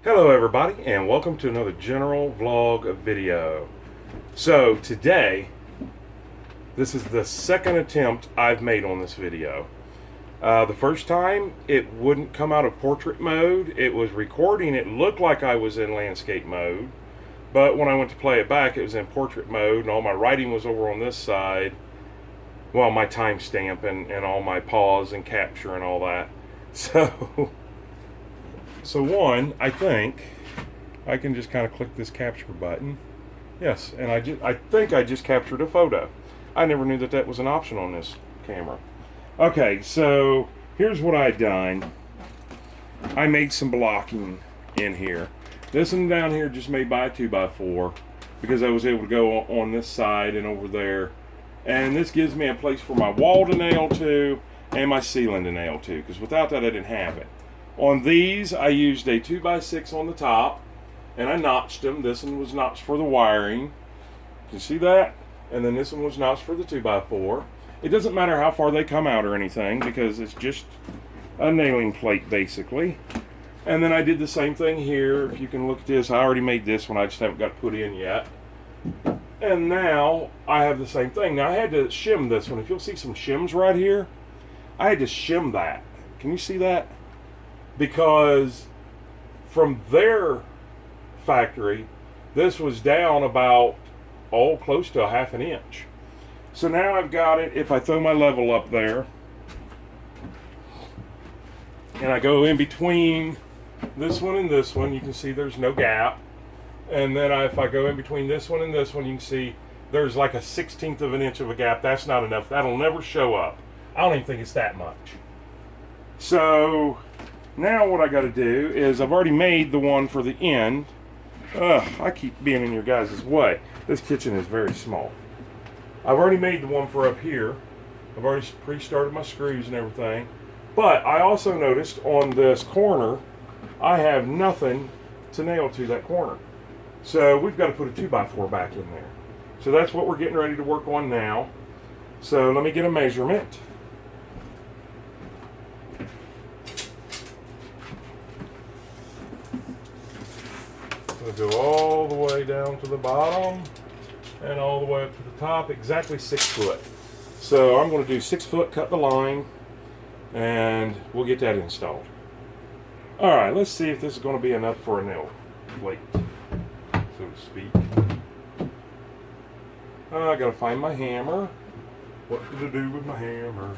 Hello everybody, and welcome to another general vlog video. So today, this is the second attempt I've made on this video. The first time it wouldn't come out of portrait mode. It was recording, it looked like I was in landscape mode, but when I went to play it back it was in portrait mode and all my writing was over on this side. Well, my timestamp and all my pause and capture and all that. So one, I think I can just kind of click this capture button. Yes, and I think I just captured a photo. I never knew that that was an option on this camera. Okay, so here's what I've done. I made some blocking in here. This one down here just made by a 2x4 because I was able to go on this side and over there. And this gives me a place for my wall to nail to and my ceiling to nail to, because without that I didn't have it. On these, I used a 2x6 on the top, and I notched them. This one was notched for the wiring. You can see that? And then this one was notched for the 2x4. It doesn't matter how far they come out or anything, because it's just a nailing plate, basically. And then I did the same thing here. If you can look at this, I already made this one. I just haven't got it put in yet. And now, I have the same thing. Now, I had to shim this one. If you'll see some shims right here, I had to shim that. Can you see that? Because from their factory, this was down about, close to a ½ an inch. So now I've got it, if I throw my level up there, and I go in between this one and this one, you can see there's no gap. And then if I go in between this one and this one, you can see there's like a 1/16 of an inch of a gap. That's not enough. That'll never show up. I don't even think it's that much. So now what I got to do is I've already made the one for the end. I keep being in your guys' way. This kitchen is very small. I've already made the one for up here. I've already pre-started my screws and everything. But I also noticed on this corner, I have nothing to nail to that corner. So we've got to put a 2x4 back in there. So that's what we're getting ready to work on now. So let me get a measurement. We'll go all the way down to the bottom and all the way up to the top, exactly 6 foot. So I'm going to do 6 foot, cut the line, and we'll get that installed. Alright, let's see if this is going to be enough for a nail plate, so to speak. I got to find my hammer. What to do with my hammer?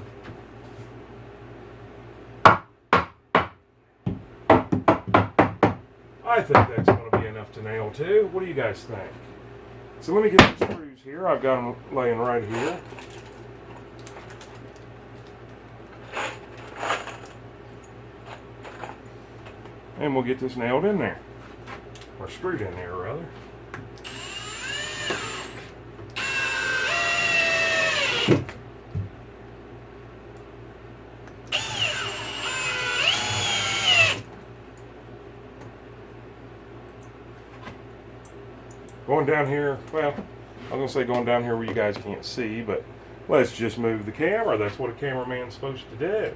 I think that's going to be enough to nail to. What do you guys think? So let me get the screws here. I've got them laying right here. And we'll get this nailed in there. Or screwed in there, rather. Going down here, well, I'm going to say going down here where you guys can't see, but let's just move the camera. That's what a cameraman's supposed to do.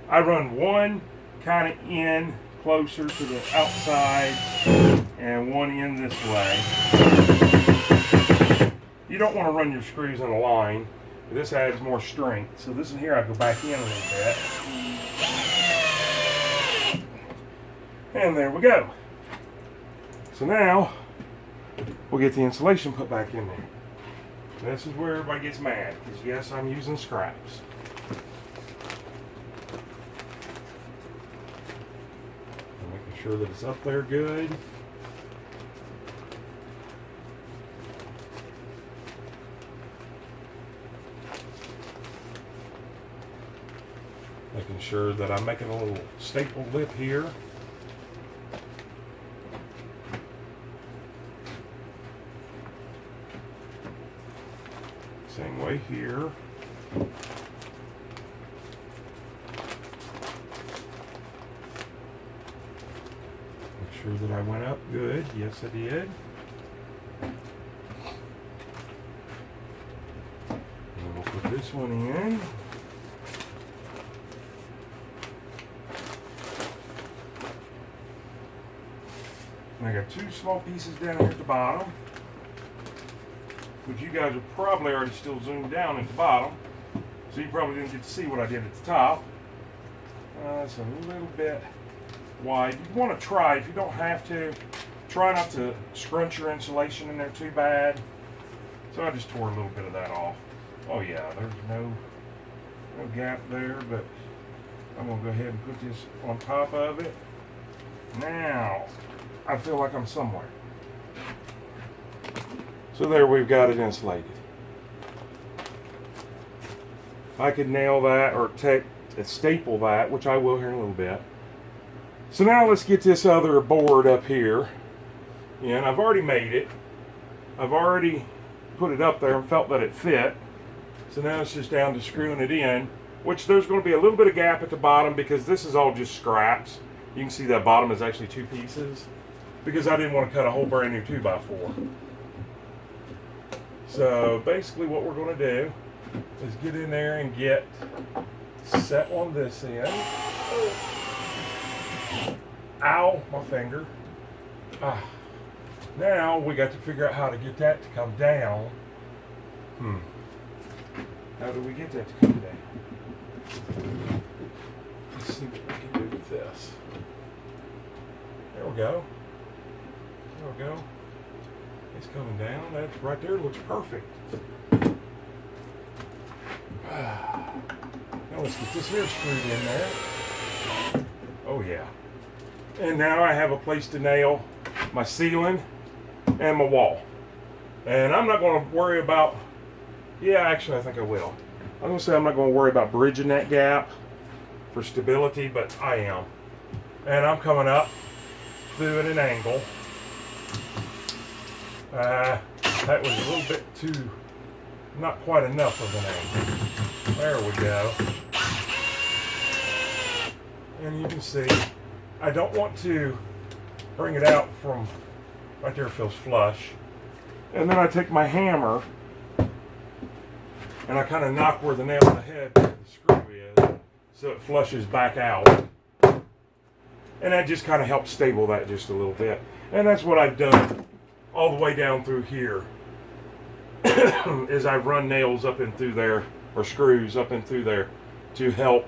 I run one kind of in closer to the outside and one in this way. You don't want to run your screws in a line. This adds more strength. So this in here I go back in a little bit. And there we go. So now we'll get the insulation put back in there. This is where everybody gets mad, because yes, I'm using scraps. I'm making sure that it's up there good. Making sure that I'm making a little staple lip here. Same way here. Make sure that I went up good. Yes, I did. And we'll put this one in. And I got two small pieces down here at the bottom, which you guys are probably already still zoomed down at the bottom, so you probably didn't get to see what I did at the top. It's a little bit wide. You want to try, if you don't have to, try not to scrunch your insulation in there too bad. So I just tore a little bit of that off. Oh yeah, there's no gap there, but I'm gonna go ahead and put this on top of it. Now, I feel like I'm somewhere. So there, we've got it insulated. I could nail that or staple that, which I will here in a little bit. So now let's get this other board up here. And I've already made it. I've already put it up there and felt that it fit. So now it's just down to screwing it in, which there's going to be a little bit of gap at the bottom because this is all just scraps. You can see that bottom is actually two pieces because I didn't want to cut a whole brand new 2x4. So basically what we're going to do is get in there and get set on this end. Ow, my finger. Now we got to figure out how to get that to come down. How do we get that to come down? Let's see what we can do with this. There we go. There we go. It's coming down. That right there looks perfect. Now let's get this here screwed in there. Oh yeah. And now I have a place to nail my ceiling and my wall. And I'm not going to worry about, actually I think I will. I'm going to say I'm not going to worry about bridging that gap for stability, but I am. And I'm coming up through at an angle. That was a little bit too, not quite enough of an angle. There we go. And you can see, I don't want to bring it out from right there. It feels flush. And then I take my hammer and I kind of knock where the nail in the head of the screw is so it flushes back out. And that just kind of helps stable that just a little bit. And that's what I've done all the way down through here is I've run nails up in through there, or screws up in through there to help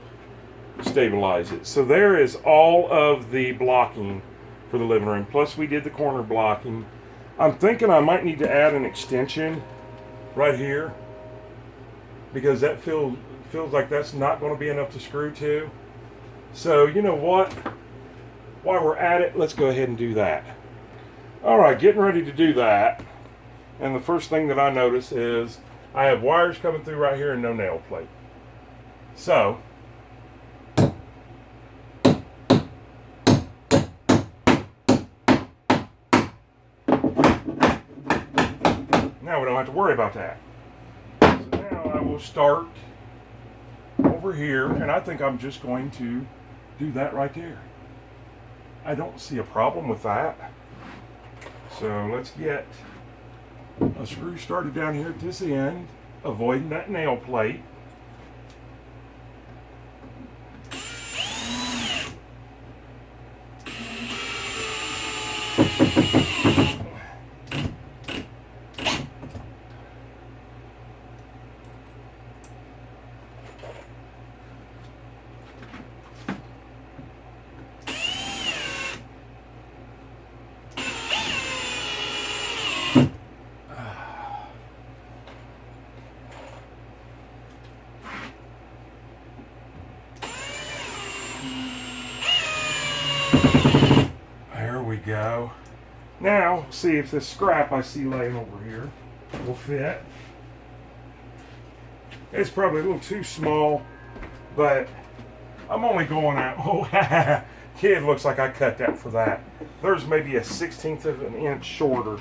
stabilize it. So there is all of the blocking for the living room. Plus we did the corner blocking. I'm thinking I might need to add an extension right here because that feels like that's not going to be enough to screw to. So you know what? While we're at it, let's go ahead and do that. Alright, getting ready to do that. And the first thing that I notice is I have wires coming through right here and no nail plate. So now we don't have to worry about that. So now I will start over here, and I think I'm just going to do that right there. I don't see a problem with that. So let's get a screw started down here at this end, avoiding that nail plate. Go. Now, see if this scrap I see laying over here will fit. It's probably a little too small, but I'm only going out. Oh, kid, looks like I cut that for that. There's maybe a 1/16 of an inch shorter.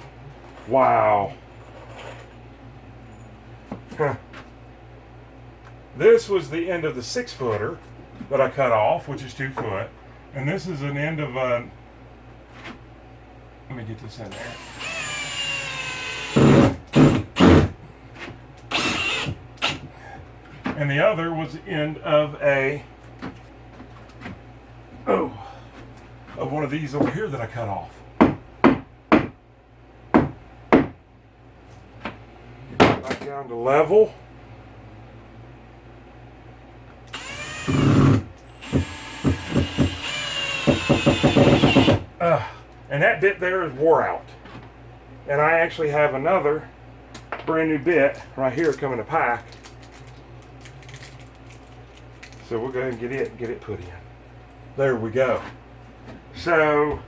Wow. This was the end of the 6-footer that I cut off, which is 2 foot, and this is an end of a. Let me get this in there. And the other was the end of of one of these over here that I cut off. Back down to level. And that bit there is wore out. And I actually have another brand new bit right here coming to pack. So we'll go ahead and get it put in. There we go. So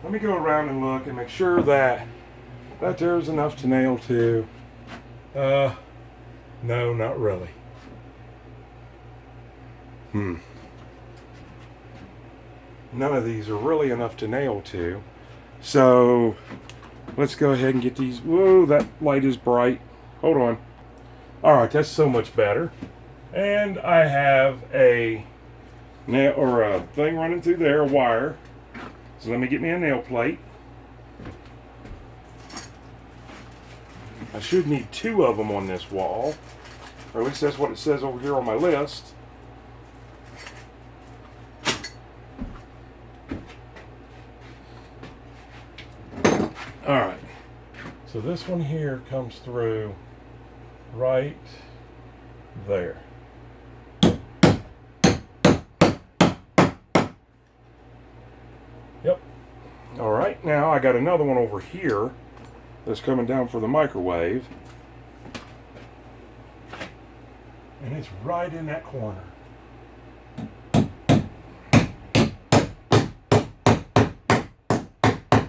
let me go around and look and make sure that there's enough to nail to. No, not really. None of these are really enough to nail to. So let's go ahead and get these. Whoa, that light is bright. Hold on. All right, that's so much better. And I have a nail or a thing running through there, a wire. So let me get me a nail plate. I should need 2 of them on this wall, or at least that's what it says over here on my list. All right, so this one here comes through right there. Yep. All right, now I got another one over here that's coming down for the microwave. And it's right in that corner.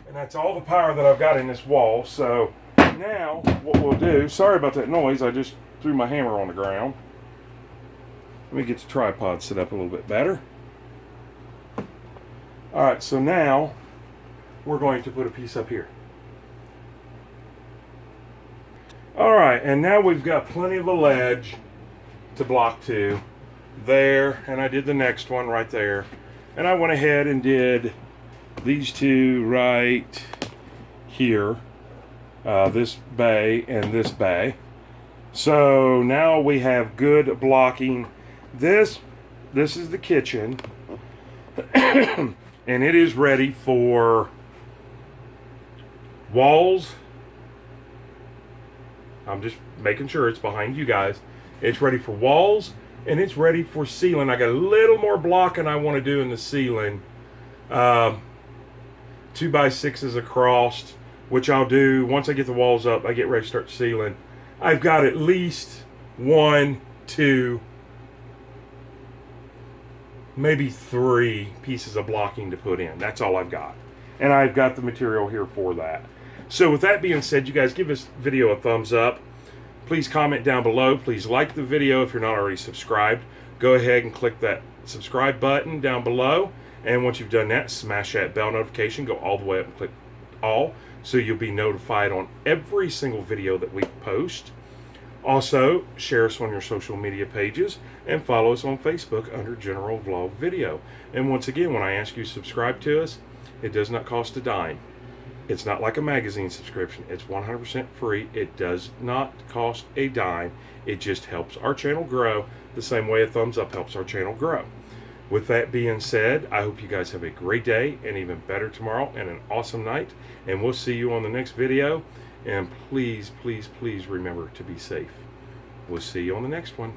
And that's all the power that I've got in this wall. So now what we'll do, sorry about that noise, I just threw my hammer on the ground. Let me get the tripod set up a little bit better. All right, so now we're going to put a piece up here. All right, and now we've got plenty of a ledge to block to there, and I did the next one right there. And I went ahead and did these 2 right here, this bay and this bay. So now we have good blocking. This is the kitchen, and it is ready for walls. I'm just making sure it's behind you guys. It's ready for walls, and it's ready for ceiling. I got a little more blocking I want to do in the ceiling. 2x6s across, which I'll do once I get the walls up. I get ready to start ceiling. I've got at least 1, 2, maybe 3 pieces of blocking to put in. That's all I've got. And I've got the material here for that. So with that being said, you guys give this video a thumbs up. Please comment down below. Please like the video if you're not already subscribed. Go ahead and click that subscribe button down below. And once you've done that, smash that bell notification. Go all the way up and click all, so you'll be notified on every single video that we post. Also, share us on your social media pages and follow us on Facebook under General Vlog Video. And once again, when I ask you to subscribe to us, it does not cost a dime. It's not like a magazine subscription. It's 100% free. It does not cost a dime. It just helps our channel grow the same way a thumbs up helps our channel grow. With that being said, I hope you guys have a great day and even better tomorrow and an awesome night. And we'll see you on the next video. And please, please, please remember to be safe. We'll see you on the next one.